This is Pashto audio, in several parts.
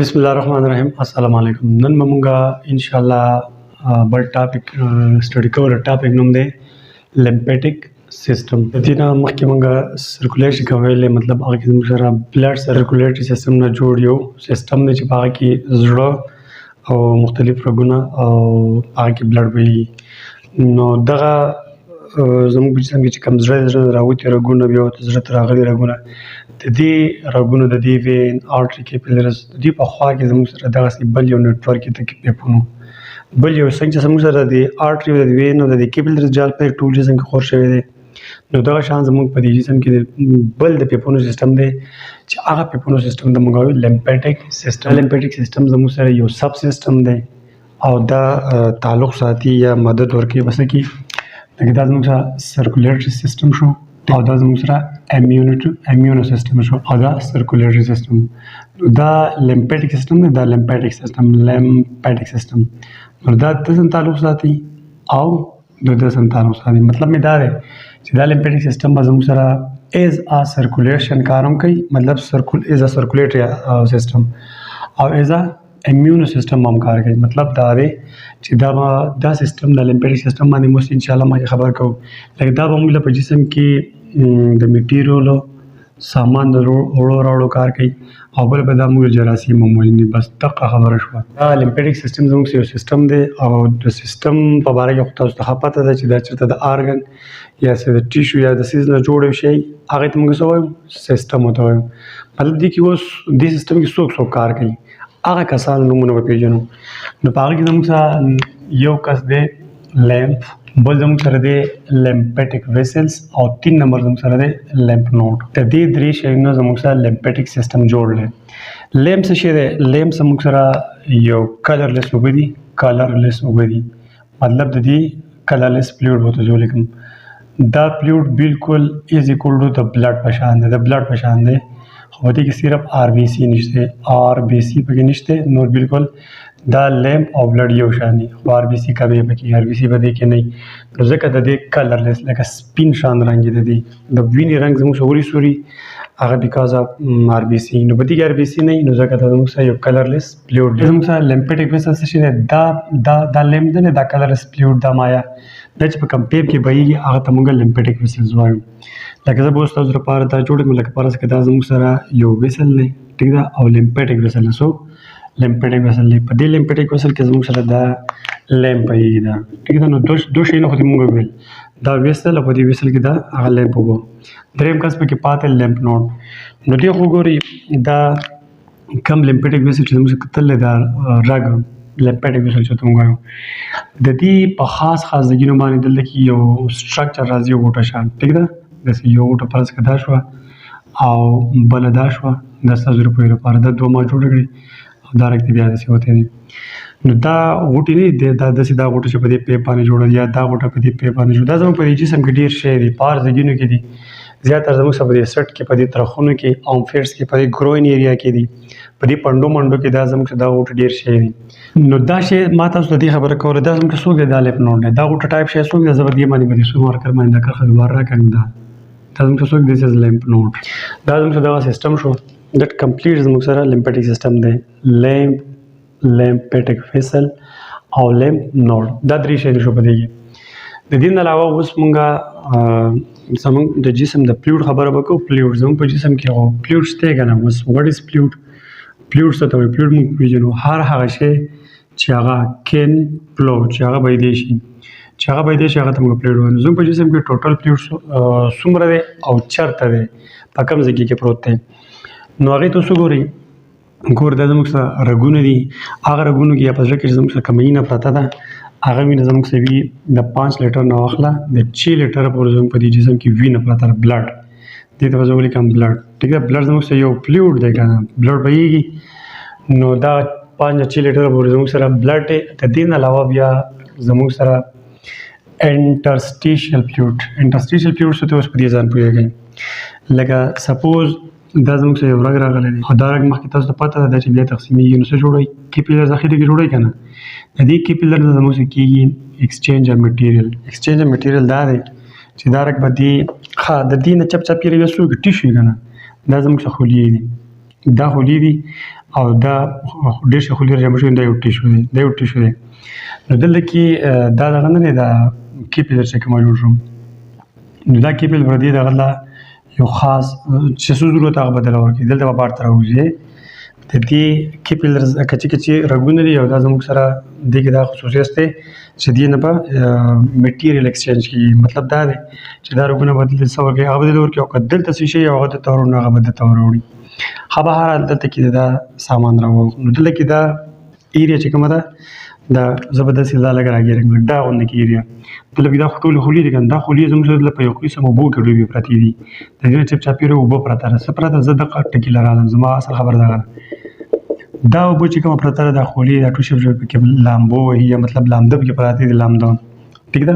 بسم الله الرحمن الرحیم. السلام علیکم. نن مونږه ان شاء الله بل ټاپک سټډي کوو. ټاپک نوم دی لیمفیټک سیستم. د دې نه مخکې مونږه سرکولیشن کولی، مطلب هغه کې زموږ سره بلډ سرکولیټري سیستم نه جوړ یو سیستم دی چې په هغه کې زړه او مختلف رګونه او هغه کې بلډ وي. نو دغه زموږ په جسم کې چې کوم زړه راوتي رګونه بیا ورته زړه ته راغلي رګونه، د دې رګونو د دې وین آرټري کیپیلرز د دې په خوا کې زموږ سره دغسې بل یو نیټورک دی د پیپونو، بل یو څنګه چې زموږ سره د آرټري او د وین او د کیپیلرز جال په ټول جسم کې خور شوی دی. نو دغه شان زموږ په دې جسم کې بل د پیپونو سیستم دی چې هغه پیپونو سیستم د موږ وایو لیمفیټک سیستم. لیمفیټک سیستم زموږ سره یو سب سیستم دی او دا تعلق ساتي یا مدد ورکوي بس کې لکه دا زموږ سره سرکولیټري سیستم شو او دا زموږ سره امیونو سیستم شو او دا سرکولیټري سیستم. دا لیمفیټک سیستم دی، دا لیمفیټک سیستم نو دا د سم تعلق ساتي او د سم تعلق ساتي. مطلب مې دا دی چې دا لیمفیټک سیستم به زموږ سره ایز ا سرکولیشن کار هم کوي، مطلب ایز ا سرکولیټري سیستم او ایز ا امیونو سیستم هم کار کوي. مطلب دا دی چې دا سیستم د لیمفیټک سیستم باندې موږ ان شاء الله ما خبر کوو. لکه دا به موږ په جسم کې د میټیریالو سامان د وړو راوړو کار کوي او بل به دا موږ جراثیم موجودي. بس دغه خبره شوه. دا لیمفیټک سیستم زموږ یو سیستم دی او د سیستم په باره کې خو تاسو ته پته ده چې دا چېرته د آرګن یا د ټیشو یا د سیز نه جوړ شي هغې ته موږ څه وایو؟ سیستم ورته وایو. مطلب دې کې اوس دې سیستم کې څوک کار کوي هغه کسانو نومونه به پېژنو. نو په هغه کې زموږ سره یو کس دی لیمف، بل زموږ سره دی لیمفیټک ویسلز او 3 نمبر زموږ سره دی لیمف نوډ. د دې درې شیانو زموږ سره لیمفیټک سیستم جوړ دی. لیمف څه شی دی؟ لیمف زموږ سره یو کلرلیس اوبه دي، کلرلیس اوبه دي، مطلب د دې کلرلیس فلویډ ورته زه لیکم. دا فلویډ بالکل از ایکول ټو د بلډ په شان دی، د بلډ په شان دی، خو په دې کې صرف آر بی سی نشته، آر بی سی پکې نشته، نور بالکل دا لیمف او بلډ یو شان دي، خو آر بی سی کمې پکې، آر بی سی په دې کې نه. نو ځکه د دې کلرلیس لکه سپین شان رنګ دی، د وینې رنګ زموږ سوري سوري هغه بیکاز اف آر بی سی. نو په دې کې آر بی سی نه نو ځکه دا زموږ سره یو کلرلیس فلویډ دی. زموږ سره لیمفیټک ویسل څه شی دی؟ دا لیمف دی، دا کلرلیس فلویډ، دا مایا دا چې په کوم پیپ کې بهیږي هغه ته موږ لیمفیټک ویسلز وایو. لکه زه به اوس تاسو لپاره دا جوړ کړم. لکه فرض کړه دا زموږ سره یو ویسل دی، ټیک ده، او لیمفیټک ویسل دی. سو لیمفیټک ویسل دی، په دې لیمفیټک ویسل کې زموږ سره دا لیمف بهیږي، دا ټیک ده. نو دوه شیونه خو دې موږ ویل، دا ویسل او په دې ویسل کې دا هغه لیمف وبو. دریم کس پکې پاتې لیمف نوډ. نو دې خو ګوري دا کم لیمفیټک ویسل چې زموږ کتل دا رګ لیمفیټک ویسل چې موږ وایو، د دې په خاص ځایونو باندې دلته کې یو سټرکچر راځي، یو غوټه شان، ټیک ده. داسې یو غوټه فرض کړه دا شوه او بله دا شوه، دا ستاسو د پوهې لپاره دا دوه ما جوړه کړې او دا رنګ بیا داسې وتی دي. نو دا غوټې نه دي، دا داسې دا غوټه چې په دې پیپ باندې جوړه دي یا دا غوټه په دې پیپ باندې جوړه، دا زموږ په دې جسم کې ډېر شی دي، په هر ځایونو کې دي. زیاتره زموږ سره په دې سټ کې، په دې ترخونو کې، آمفیټس کې، په دې ګروین ایریا کې دي، په دې پنډو منډو کې دا زموږ سره دا غوټه ډېر شی دي. نو دا شی ما تاسو ته دې خبره کوله، دا زموږ څوک دی؟ دا لیمف نوډ دی. دا غوټه ټایپ شی څوک دی؟ زه به دې باندې په دې سور مارکر باندې دا کرښه دوباره راکړم. دا زموږ څوک دی؟ دس از لیمف نوډ. دا زموږ دغه سیستم شو، دیٹ کمپلیټ زموږ سره لیمفیټک سیستم دی، لیمفیټک ویسل او لیمف نوډ. دا درې شی شو په دې کې. د دې نه علاوه اوس مونږه زموږ د جسم د فلویډ خبره وکړو. فلویډ زموږ په جسم کې او فلویډ شته که نه؟ اوس واټ از فلویډ؟ فلویډ څه ته وایي؟ فلویډ موږ پېژنو هر هغه شی چې هغه کین فلو چې هغه بهیدی شي، چې هغه بهیدی شي، هغه ته موږ فلویډ وایو. زموږ په جسم کې ټوټل فلویډ څومره دی او چېرته دی، په کوم ځای کې پروت دی؟ نو هغې ته اوس وګورئ. ګور دا زموږ سره رګونه دي، هغه رګونو کې یا په زړه کې زموږ سره کومه وینه پرته ده، هغه وینه زموږ سره وي د 5 لیټر نه واخله د 6 لیټره پورې زموږ په دې جسم کې وینه پرته ده، بلډ، دې ته به زه ولیکم بلډ، ټیک ده. بلډ زموږ سره یو فلویډ دی که نه؟ بلډ بهیږي، نو دا 5 یا 6 لیټره پورې زموږ سره بلډ دی. د دې نه علاوه بیا زموږ سره انټرسټیشل فلویډ، انټرسټیشل فلویډ څه ته اوس په دې ځان پوهېږئ. لکه سپوز دا زموږ سره یو رګ راغلی دی او دا رګ مخکې تاسو ته پته ده چې بیا تقسیمېږي، نو څه جوړوي؟ کیپیلرز اخر کې جوړوي که نه؟ د دې کیپیلرز زموږ سره کېږي ایکسچینج اف میټیریل. ایکسچینج اف میټیریل دا دی چې دا رګ به دې د دې نه چپ چپ کې یو څوک ټیشو که نه، دا زموږ څخه خولې دي، دا خولې دي او دا ډېر ښه خولي جمع شوی دا یو ټیشو دی نو دلته کې دا دغه نه دی دا کیپیلر چې کومه جوړ شو نو دا کیپیلر پر دې دغه لا یو خاص چې څه ضرورت هغه بدل ورکړي دلته به بار ته راوځي د دې کیپیلرز کچې رګونه دي او دا زموږ سره دې کې دا خصوصیت دی چې دې نه به میټیریل ایکسچینج کېږي مطلب دا دی چې دا رګونه به دلته څه ورکوي هغه به دلته ورکوي او که دلته څه شي هغه دلته وروړي نو هغه به دلته وروړي ښه بهرحال دلته کې دا سامان راوړو نو دلته کې دا ایریا چې کومه ده دا زه به داسې دا لږ راګېرم لږ دا غوندې کې ایریا دلته کې دا خو ټولې خولې دي که نه دا خولې زموږ سره په یو قسم اوبو کې ډوبې پرتې دي د دې نه چپ چاپېره اوبه پرته ده څه پرته زه دغه ټکي لرالم زما اصل خبره دغه دا اوبه چې کومه پرته ده دا خولې دا ټوشپ پکې لامبو وهي یا مطلب لامده پکې پراتې دي لامده ټیک ده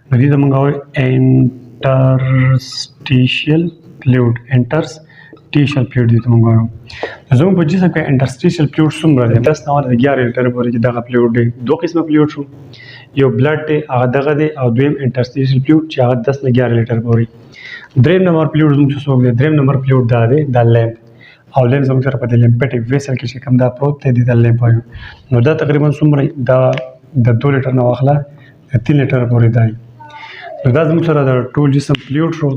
نو دې ته موږ وایو انټرسټیشیل فلویډ انټرسټیشیل فلویډ دې ته موږ وایو زموږ په جسم کې انټرسټیشیل فلویډ څومره دی 10 نه 11 لیټر پورې چې دغه فلویډ دی دوه قسمه فلویډ شو یو بلډ دی هغه دغه دی او دویم انټرسټیشیل فلویډ چې هغه 10 نه 11 لیټر پورې دریم نمبر فلویډ زموږ څه څوک دی دریم نمبر فلویډ دا دی دا لیمف او لیمف زموږ سره په دې لیمفیټک ویسل کې چې کوم دا پروت دی دا لیمف وایو نو دا تقریبا څومره دا د 2 لیټر نه واخله 3 لیټر پورې دی نو دا زموږ سره د ټول جسم فلویډ شو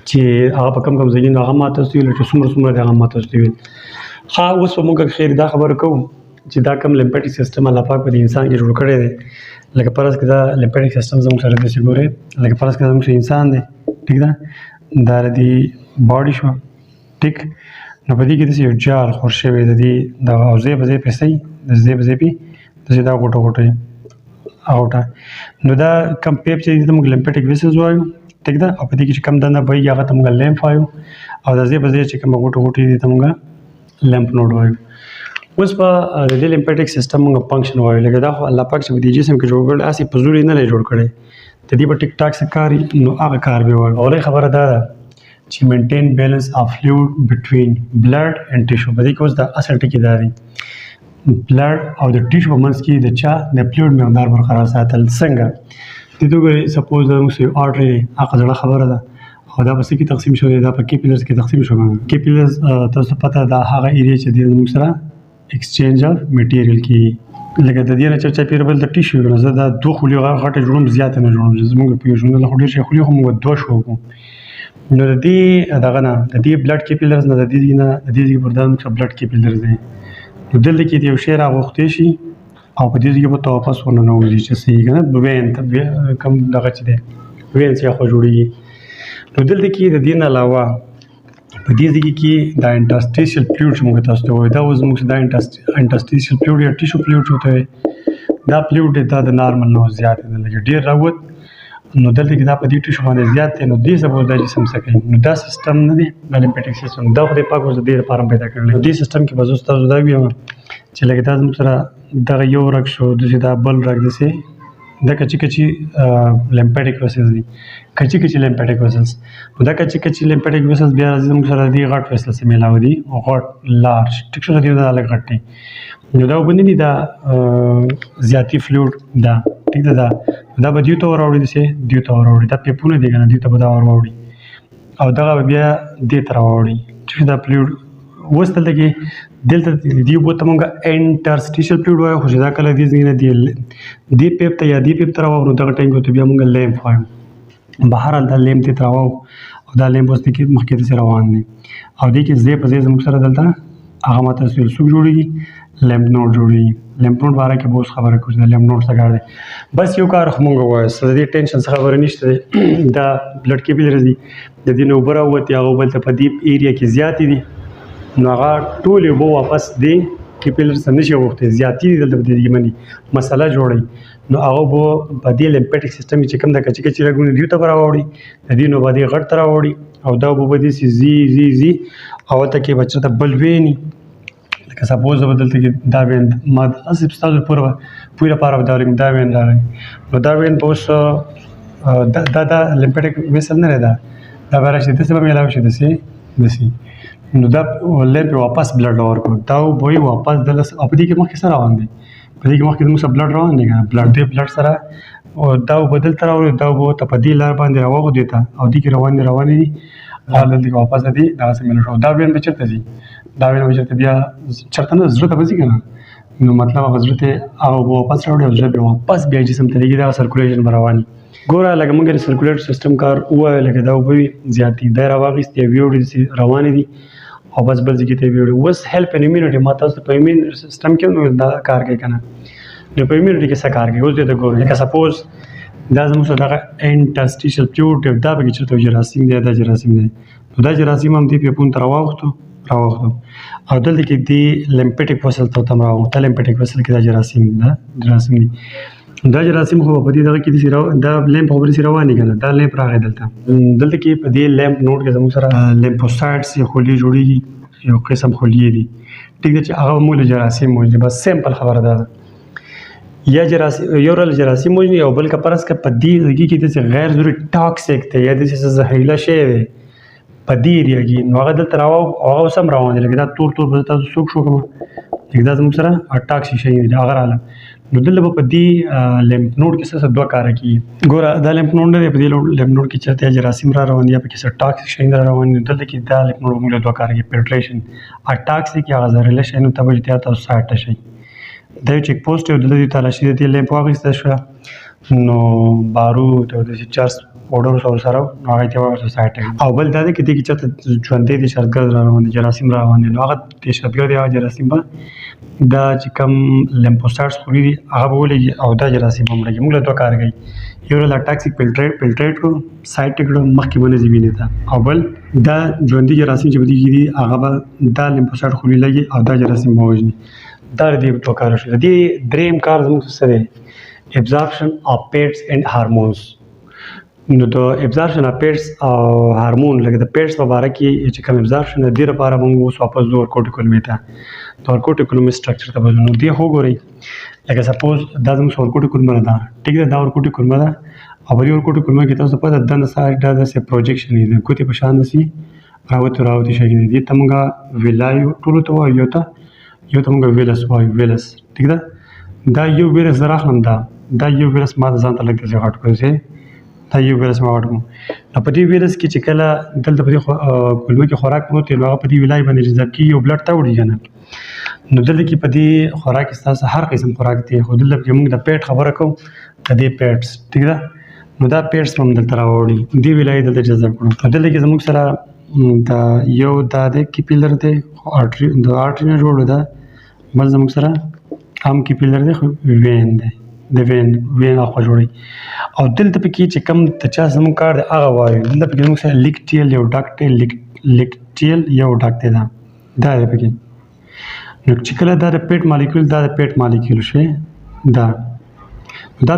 چې هغه په کم ځای کې هغه ماته ویل چې څومره د هغه ماته ویل ها اوس په موږ خیر دا خبره کوو چې دا کم لیمفیټک سیستم الله پاک په انسان کې جوړ کړی دی لکه فرض کې دا لیمفیټک سیستم زموږ سره داسې ګورئ لکه فرض کې زموږ انسان دی ټیک ده دا د باډي شو ټیک نو په دې کې داسې یو جال خور شوی د دې دغه او ځای په ځای پې صحیح د ځای په ځای پې داسې دا غوټه اوټه نو دا کم پیپ چې دې ته موږ لیمفیټک ویسلز وایو ټیک ده او په دې کې چې کم دنده بهیږي هغه ته موږ لیمف وایو او د ځای په ځای چې کوم غوټې دي ته موږ لیمف نوډ وایو اوس په د دې لیمفیټک سیستم موږ فنکشن وایو لکه دا خو الله پاک چې په دې جسم کې جوړ کړی هسې په زور یې نه دی جوړ کړی د دې به ټیک ټاک څه کاري نو هغه کار به وایو اولۍ خبره دا ده چې مینټین بیلنس اف فلویډ بټوین بلډ اینډ ټیشو په دې کې اوس د اصل ټکي دا دی بلډ او د ټیشو په منځ کې د چا د فلویډ مقدار برقرار ساتل څنګه دې ته وګورئ سپوز زموږ یو آرټري دی هغه زړه خبره ده او دا په څه کې تقسیم شوی دا په کیپیلرز کې تقسیم شوی کیپیلرز تاسو پته ده هغه ایریا چې د موږ سره ایکسچینج اف میټیریل کې لکه د دې نه چې چاپیره بل د ټیشو نو زه دا دوه خولې غټه جوړوم زیاته نه جوړوم زموږ په یو ژوند له خولې شي خولې خو موږ دوه شو نو د دې دغه نه د دې بلډ کیپیلرز نه د دې نه د دې پردان چې بلډ کیپیلرز دی نو دلته کې یو شی راغوښتې شي او په دې کې به واپس ورننوځي چې صحیح کنه وین کم دغه چې دی وین چې خو جوړیږي نو دلته کې د دې نه علاوه په دې ځای کې دا انټرسټیشیل فلویډ چې موږ تاسو ته وایو دا اوس موږ دا انټرسټیشیل فلویډ یا ټیشو فلویډ چوته وي دا فلویډ دا د نارمل نه زیات دی لکه ډېر راوت نو دلته کې دا په دې ټیشو باندې زیات دی نو دې سبب دا جسم څه کوي نو دا سیستم نه دی دا لیمفیټک سیستم دا خو د پاک اوس د دې لپاره پیدا کړل دې سیستم کې به زه تاسو دا وایم چې لکه دا زموږ سره دغه یو رګ شو داسې دا بل رګ داسې دا کچي لیمفیټک ویسلز دي کچي لیمفیټک ویسلز نو دا کچي لیمفیټک ویسلز بیا راځي زموږ سره دي غټ ویسلز سره ملاوي دي او غټ لارج ټیک شو دي دا لږ غټ دي نو دا وبندي دي دا زیاتی فلویډ دا ټیک ده دا به دیو ته وراوړي دي دیو ته وراوړي دا پیپونه دي کنه دیو ته به دا وراوړي او دغه بیا دې ته راوړي چې دا فلویډ اوس دلته کې دلته دې بو ته موږ انټرسټیشیل فلویډ وایو خو چې دا کله دې ځای نه دې پیپ ته یا دې پیپ ته راوړو دغه ټینګ ته بیا موږ لیمف وایو بهرحال دا لیمف ته راوړو او دا لیمف اوس کې مخکې ته روان دی او دې کې ځای په ځای زموږ سره دلته هغه ماته څه جوړیږي لیمف نوډ جوړیږي لیمف نوډ باره کې به اوس خبره کوو چې دا لیمف نوډ څه کار دی بس یو کار خو موږ ووایو څه د دې ټینشن څه خبره نشته دی دا بلډ کیپیلرز دي د دې نه اوبه راووتې هغه بل ته په دې ایریا کې زیاتې دي نو هغه ټولې اوبه واپس دې کیپیلرز ته نشي غوښتې زیاتې دي دلته په دې کې باندې مسله جوړوي نو هغه به په دې لیمفیټک سیستم چې کوم د کچي رګونه دیو ته به راوړي د دې نو به دې غټ ته راوړي او دا اوبه به داسې زی او ته کې بچه ته بل ویني لکه سپوز به دلته کې دا وین ما هسې ستاسو پوره لپاره به دا وین راغی نو دا وین به اوس دا لیمفیټک ویسل نه دی دا به راشي داسې به میلاو شي داسې نو دا لیمف واپس بلډ ورکړو دا به واپس دلته او په دې کې مخکې سره روان دی په دې کې مخکې زموږ سره بلډ روان دی که نه بلډ سره دا به دلته راوړي دا به ته په دې لار باندې راوغځېته او دې کې روانې دي دلته کې واپس دي دغسې میله شو دا وین به چېرته ځي دا وینه به چېرته بیا چېرته نه زړه ته به ځي که نه نو مطلب هغه زړه ته هغه به واپس راوړي او زړه بیا واپس بیا جسم ته لېږي دغه سرکولیشن به روان وي. ګوره لکه موږ د سرکولیټر سیسټم کار ووایو لکه دا اوبه وي زیات دي دا یې راواخیستې یې ویوړې روانې دي او بس بل ځای کې ته یې ویوړې. اوس هیلپ ان امیونټي ما تاسو ته په ایمین سیسټم کې نو دا کار کوي که نه نو په امیونټي کې څه کار کوي اوس دې ته ګورو لکه سپوز دا زموږ سره دغه انټرسټیشل فلویډ دا پکې چېرته جراثیم دی دا جراثیم دی نو دا جراثیم هم دې پیپون ته راواوښتو او دلته کې دې لیمفیټک وسل ته هم راوغوښت دا لیمفیټک وسل کې دا جراثیم دی دا جراثیم خو په دې دغه کې دا لیمف خو په دې روان دي که نه دا لیمف راغی دلته کې په دې لیمف نوډ کې زموږ سره لیمفوسایټس یا خلیې جوړېږي یو قسم خلیې دي ټیک ده چې هغه موږ له جراثیم موجود بس سمپل خبره ده یا یو ډول جراثیم موجود او بل که فرض که په دې ځای کې داسې غیر ضروري ټاکسیک دی یا داسې زهریله شی دی په دې ایریا کې نو هغه دلته هغه اوس هم روان دی لکه دا تور به تاسو څوک شو کوم لکه دا زموږ سره ټاکسي شی دی هغه راغله نو دلته به په دې لیمف نوډ کې څه دوه کاره کېږي ګوره دا لیمف نوډ نه دی په دې لیمف نوډ کې چېرته جراثیم را روان دي یا پکې څه ټاکسي شی را روان دي دلته کې دا لیمف نوډ موږ له دوه کاره کېږي فلټریشن ټاکسیک یا هغه زهریله شی نو ته به احتیاط او سایډ ته شئ دا یو چیک پوسټ یو دلته تالاشي د دې لیمف واخیسته شوه نو باروت او داسې چرس پوډر سره نو هغه یې واخیسته سایډ ته او بل دا دی چې دې کې چېرته ژوندی دی شرطګرد را روان دي جراثیم را روان دي نو هغه دهشتګرد یا جراثیم به دا چې کوم لیمفوسایټس خوري دي هغه به ولېږي او دا جراثیم هم لګي موږ له دوه کار کوي یو له ټاکسیک فلټریټ کړو سایډ ته کړو مخکې به نه ځي وینې ته او بل دا ژوندي جراثیم چې به دي هغه به دا لیمفوسایټ خوري لګي او دا جراثیم به وژني دا د دې دوه کار شو د دې درېیم کار زموږ څه دی ابزارپشن اف پیټس اینډ هارمونز نو د ابزارپشن اف پیټس او هارمون لکه د پیټس په باره کې چې کوم ابزارپشن د دې لپاره موږ اوس واپس ځو ورکوټیکولمې ته د ورکوټیکولمې سټرکچر ته به ځو نو دې وګورئ لکه سپوز دا زموږ ورکوټیکولمه ده ټیک ده دا ورکوټیکولمه ده او په دې ورکوټیکولمه کې تاسو پته دننه سایډ دا داسې پروجیکشن دی د ګوتې په شان داسې راوتې شی دی دې ته موږ ویلایو ټولو ته وایو یو ته موږ ویلس وایو ویلس ټیک ده دا یو ویلس زه راخلم دا یو ویلس ما ته ځان ته لږ داسې غټ کړو دا یو ویلس ما غټ کړم نو په دې ویلس کې چې کله دلته په دې کولمه کې خوراک پروت دی نو هغه په دې ویلای باندې جذب کېږي او بلډ ته وړي که نه نو دلته کې په دې خوراک کې ستاسو هر قسم خوراک دی خو دلته کې موږ د پیټ خبره کوو د دې پیټس ټیک ده نو دا پیټس هم دلته راوړي دې ویلای دلته جذب کړو دلته کې زموږ سره دا یو دا د کیپیلر دی د آرټري نه جوړ ده بل زموږ سره هم کیپیلر دی خو وین دی د وین اخوا جوړوي او دلته پکې چې کوم د چا زموږ کار دی هغه وایو دلته پکې زموږ سره لیکټیل یو ډاکټ دی لیکټیل یو ډاکټ دی دا دی پکې نو چې کله دا د پیټ مالیکول دا د پیټ مالیکول شي دا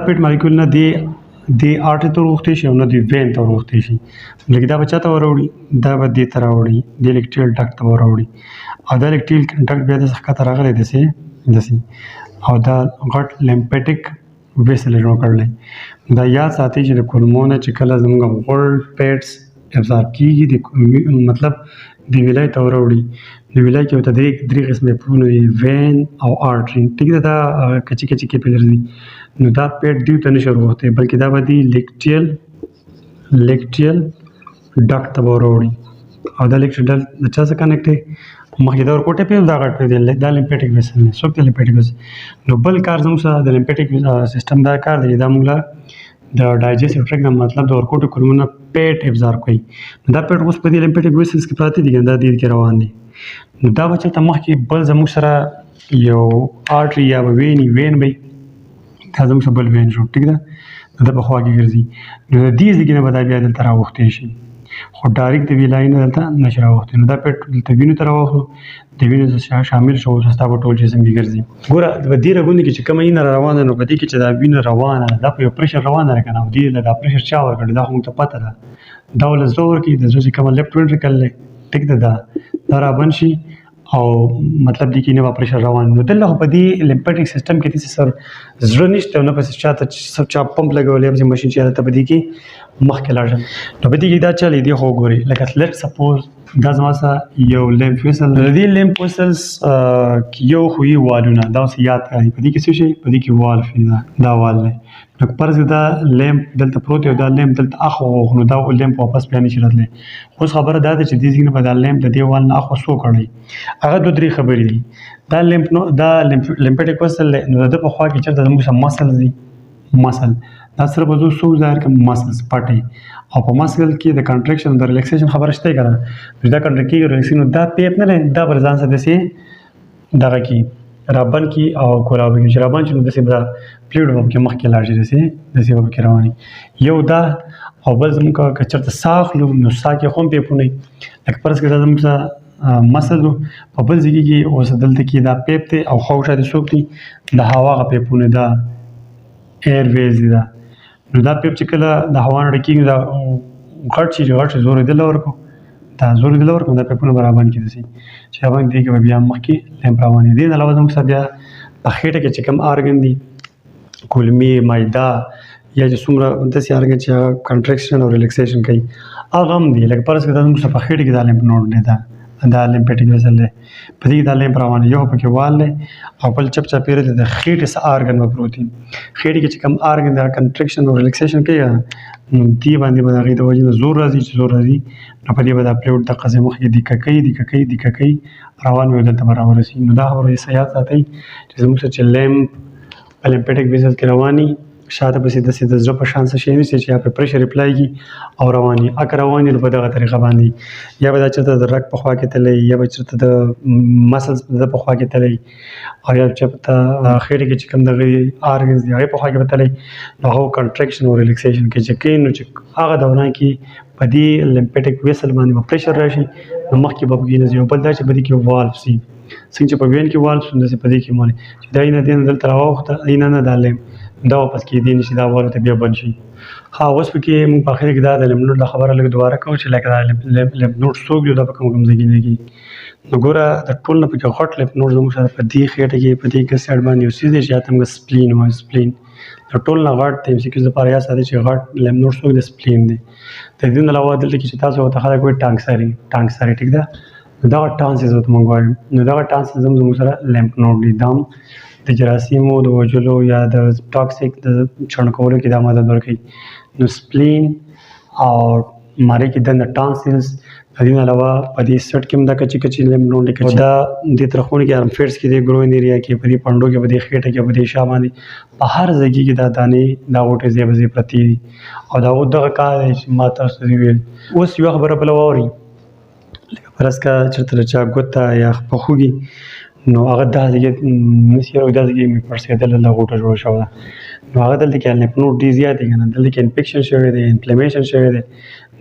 پیټ مالیکول نه دی د آرټري ته وروښتی شي او نه د وین ته وروښتی شي لکه دا به چا ته وراوړي دا به دې ته راوړي د لیکټیل ډاکټ ته وراوړي او دا لیکټیل ډاکټ بیا داسې ښکته راغلی داسې او دا غټ لیمفیټک ویسل جوړ کړلی دا یاد ساتئ چې د کولمو نه چې کله زموږ غوړ پیټس ابزارب کېږي مطلب د ویلای ته وراوړي د ویلای کې ورته درې قسمه پلونه دي وین او آرټري ټیک ده دا کچې کچې کیپیلر دي نو دا پیټ دیو ته نشي وروښتی بلکې دا به دي لیکټیل ډاکټ ته به وراوړي او دا لیکټیل ډاکټ د چا سره کنیکټ دی مخکې دا ورکوټی پی دا غټ پی دی دا لیمفیټک ویسل دی څوک دی لیمفیټک ویسل نو بل کار زموږ سره د لیمفیټک سیسټم دا کار دی دا موږ د ډایجسټیو ټریک نه مطلب د ورکوټیکولمو نه پیټ ابزارب کوي نو دا پیټ اوس په دې لیمفیټک ویسلز کې پراته دي دا دې کې روان دي نو دا به چېرته مخکې بل زموږ سره یو آرټري یا به وین وي دا زموږ سره بل وین شو ټیک ده نو دا په خوا کې ګرځي نو د دې ځای کې نه به دا بیا دلته راوښتی شي خو ډایرکټ د ویلای نه دلته نشي راوښتی نو دا پیټ دلته وینو ته راوښتو د وینو سره شامل شو ستا به ټول جسم کې ګرځي ګوره په دې رګونو کې چې کومه وینه روانه نو په دې کې چې دا وینه روانه ده دا په یو پرېشر روانه ده که نه او دې له دا پرېشر چا ورکړی دا خو موږ ته پته ده دا ولې زړه ورکوي د زړه چې کومه لیفټ وینټریکل دی ټیک ده دا رابند شي او مطلب دی کې نه به پرېشر روان نو دلته خو په دې لیمفیټک سیسټم کې داسې سر زړه نشته او نه پسې چا پمپ لګولی هم ماشین چې هلته په دې کې مخکې لاړ شم نو په دې کې دا چلې دی خو ګورئ لکه لیټ سپوز دا زما سره یو لیمف ویسل د دې لیمف ویسلز کې یو خو یې والونه دا اوس یاد کړئ په دې کې څه شی په دې کې والف دا وال دی نو فرض دا لیمپ دلته پروت دی او دا لیمپ دلته اخوا نو دا لیمپ واپس بیا نشي راتلی. اوس خبره دا ده چې دې ځای نه به دا لیمپ د دې وال نه اخوا څو کړی. هغه دوه درې خبرې دي. دا لیمپ نو دا لیمپیټک وسل دی نو د ده په خوا کې چېرته زموږ سره مسلز دي. مسل دا سره به زه څوک ظاهر کړم مسلز پټۍ او په مسل کې د کنټریکشن د ریلیکسیشن خبره شته که نه چې دا کنټریکټ کېږي ریلیکسیشن نو دا پیپ نه دی دا به ځان سره داسې دغه کي رابند کي او کولابه کي چې رابند شي نو داسې به دا فلویډ به پکې مخکې لاړ شي داسې به پکې روان وي. یو دا او بل زموږ که چېرته ساه اخلو نو ساه کې خو هم پیپونه وي لکه فرض کړه دا زموږ سره مسل و په بل ځای کې اوس دلته کې دا پیپ دی او خواوشا دې څوک دي د هوا هغه پیپونه دا ایر ویز دی دا نو دا پیپ چې کله د هوا نه ډکېږي دا غټ شي غټ شي زور یې دله ورکړو دا زور یې دله ورکړو دا پیپونه به رابند کړي داسې چې رابند دې کې به بیا مخکې لیمپ روان وي. دې نه علاوه زموږ سره بیا په خېټه کې چې کوم ارګن دي کولمې معده یا چې څومره داسې ارګن چې هغه کنټریکشن او ریلیکسیشن کوي هغه هم دي. لکه فرض کړه دا زموږ سره په خېټه کې دا لیمپ نوډ دی دا لیمپیټک ویسل دی په دې کې دا لیمپ روان دی یو پکې وال دی او بل چپ چاپېره دی د خېټې څه ارګن به پروت وي. خېټې کې چې کوم ارګن د کنټریکشن او ریلیکسیشن کوي نو دې باندې به د هغې د وجې نه زور راځي چې زور راځي نو په دې به دا فلویډ د قضې مخکې دیکه کوي روان وي دلته به راورسي. نو دا خبره یې څه یاد ساتئ چې زموږ سره چې لیمپ په لیمپیټک ویسل کې روان وي شاته پسې داسې د زړه په شان څه شی نشته چې یا پرې پریشر اپلای کړي او روان وي. اکه روان وي نو په دغه طریقه باندې یا به دا چېرته د رګ په خوا کې تللی یا به چېرته د مسلز د په خوا کې تللی او یا چېرته خېټې کې چې کوم دغه ارګنز دي هغې په خوا کې به تللی نو هغه کنټریکشن او ریلیکسیشن کې چې کوي نو چې هغه دوران کې په دې لیمپیټک ویسل باندې به پریشر راشي نو مخکې به پکې نه ځي او بل دا چې په دې کې والف سي څنګه چې په وین کې والف شي داسې په دې کې مونې چې دا یې نه دی نه دلته راواوښته نه دا لیمپ دا واپس کېدی نشي دا والو ته بیا بند شي. ها اوس پکې موږ په اخر کې دا د لیمف نوډ خبره لږ دوباره کوو چې لکه دا لیمف نوډ څوک دی دا په کوم ځای کې لګي نو ګوره د ټول نه پکې غټ لیمف نوډ زموږ سره په دې خېټه کې په دې سایډ باندې یو څیز دی چې یاد موږ سپلین وایو. سپلین د ټول نه غټ دی ام سی کیوز لپاره یاد ساتئ چې غټ لیمف نوډ څوک دی سپلین دی. د دې نه علاوه دلته کې چې تاسو ورته خلک وایي ټانګساري ټیک ده نو دغه ټانسز ورته موږ وایو نو دغه ټانسز زموږ سره لیمف نوډ دي دا د جراثیمو د وژلو یا د ټاکسیک د چڼ کولو کې دا مدد ورکوي. نو سپلین او مارې کې دنده ټانسلز د دې نه علاوه په دې سټ کې هم دا کچې لیمف نوډ دي دا دې ترخونو کې ارمفیډس کې دی ګروین ایریا کې په دې پنډو کې په دې خېټه کې په دې شا باندې په هر ځای کې دا دانې دا غوټې ځای په ځای پرتې دي او دا دغه کار دی چې ما تاسو ته ویل. اوس یوه خبره بله واورئ لکه فرض که چېرته د چا ګوته یا په خوږي نو هغه دا ځای نسي او دا ځای کې مې پړسېدله دا غوټه جوړه شوې ده نو هغه دلته کې لیمف نوډ ډېر زیات دی که نه دلته کې انفیکشن شوی دی انفلمیشن شوی دی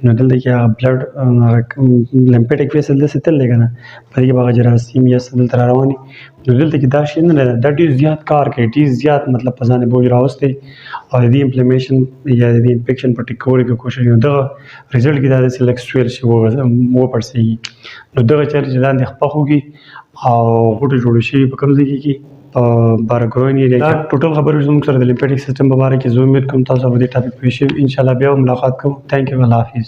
نو دلته کې هغه بلډ لیمپیټک ویسل داسې تللی که نه په دې کې به هغه جراثیم یا څه دلته را روان وي نو دلته کې دا شی نه دی دا ډېر زیات کار کوي ډېر زیات مطلب په ځان یې بوج راوستی او د دې انفلمیشن یا د دې انفیکشن په ټیک کولو کې کوشش نو دغه رزلټ کې دا داسې لږ سویل شي وپړسېږي نو دغه چېرې چې لاندې خپه خوږي او غوټې جوړې شوي په کوم ځای کې په بارګروین ایریا دا ټوټل خبرې زموږ سره د لیمفیټک سیسټم په باره کې زه امید کوم تاسو به دې ټاپک پوه شئ انشاءالله بیا ملاقات کوو. تھینک یو الله حافظ.